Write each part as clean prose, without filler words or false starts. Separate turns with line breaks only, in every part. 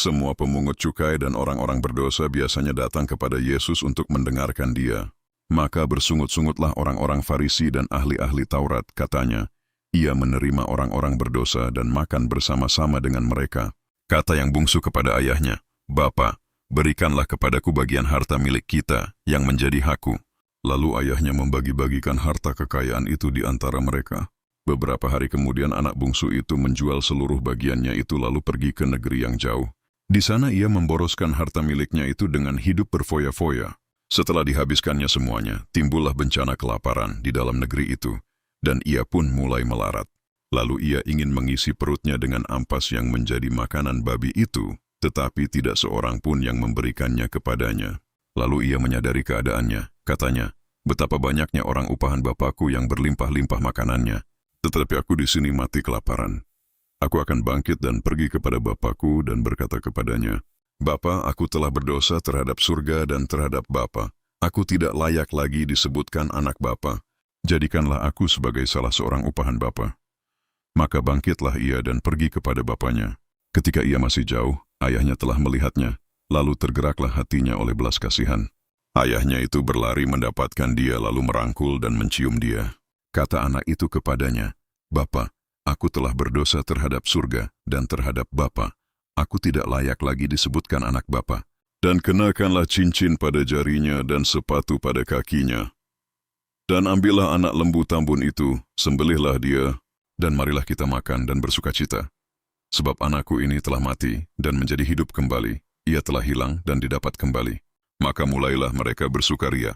Semua pemungut cukai dan orang-orang berdosa biasanya datang kepada Yesus untuk mendengarkan Dia. Maka bersungut-sungutlah orang-orang Farisi dan ahli-ahli Taurat, katanya, Ia menerima orang-orang berdosa dan makan bersama-sama dengan mereka. Kata yang bungsu kepada ayahnya, Bapa, berikanlah kepadaku bagian harta milik kita yang menjadi hakku. Lalu ayahnya membagi-bagikan harta kekayaan itu di antara mereka. Beberapa hari kemudian anak bungsu itu menjual seluruh bagiannya itu lalu pergi ke negeri yang jauh. Di sana ia memboroskan harta miliknya itu dengan hidup berfoya-foya. Setelah dihabiskannya semuanya, timbullah bencana kelaparan di dalam negeri itu, dan ia pun mulai melarat. Lalu ia ingin mengisi perutnya dengan ampas yang menjadi makanan babi itu, tetapi tidak seorang pun yang memberikannya kepadanya. Lalu ia menyadari keadaannya, katanya, betapa banyaknya orang upahan Bapakku yang berlimpah-limpah makanannya, tetapi aku di sini mati kelaparan. Aku akan bangkit dan pergi kepada Bapakku dan berkata kepadanya, Bapa, aku telah berdosa terhadap surga dan terhadap Bapa. Aku tidak layak lagi disebutkan anak Bapa. Jadikanlah aku sebagai salah seorang upahan Bapa. Maka bangkitlah ia dan pergi kepada bapanya. Ketika ia masih jauh, ayahnya telah melihatnya, lalu tergeraklah hatinya oleh belas kasihan. Ayahnya itu berlari mendapatkan dia lalu merangkul dan mencium dia. Kata anak itu kepadanya, Bapa, aku telah berdosa terhadap surga dan terhadap Bapa. Aku tidak layak lagi disebutkan anak Bapa. Dan kenakanlah cincin pada jarinya dan sepatu pada kakinya. Dan ambillah anak lembu tambun itu, sembelihlah dia, dan marilah kita makan dan bersukacita. Sebab anakku ini telah mati dan menjadi hidup kembali. Ia telah hilang dan didapat kembali. Maka mulailah mereka bersukaria.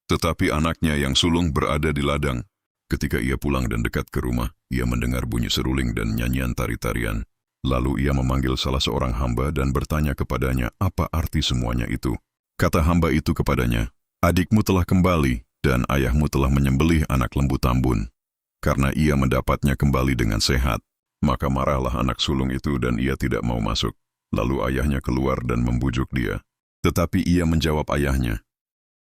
Tetapi anaknya yang sulung berada di ladang. Ketika ia pulang dan dekat ke rumah, ia mendengar bunyi seruling dan nyanyian tari-tarian. Lalu ia memanggil salah seorang hamba dan bertanya kepadanya apa arti semuanya itu. Kata hamba itu kepadanya, adikmu telah kembali dan ayahmu telah menyembelih anak lembu tambun. Karena ia mendapatnya kembali dengan sehat, maka marahlah anak sulung itu dan ia tidak mau masuk. Lalu ayahnya keluar dan membujuk dia. Tetapi ia menjawab ayahnya,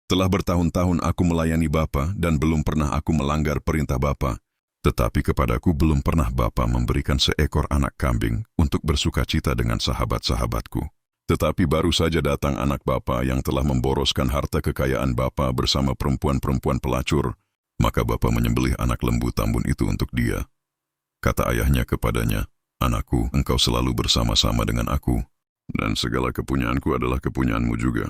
telah bertahun-tahun aku melayani Bapa dan belum pernah aku melanggar perintah Bapa. Tetapi kepadaku belum pernah Bapa memberikan seekor anak kambing untuk bersukacita dengan sahabat-sahabatku. Tetapi baru saja datang anak Bapa yang telah memboroskan harta kekayaan Bapa bersama perempuan-perempuan pelacur. Maka Bapa menyembelih anak lembu tambun itu untuk dia. Kata ayahnya kepadanya, anakku, engkau selalu bersama-sama dengan aku, dan segala kepunyaanku adalah kepunyaanmu juga.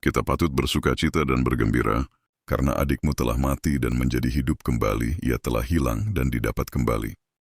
Kita patut bersukacita dan bergembira, karena adikmu telah mati dan menjadi hidup kembali, ia telah hilang dan didapat kembali.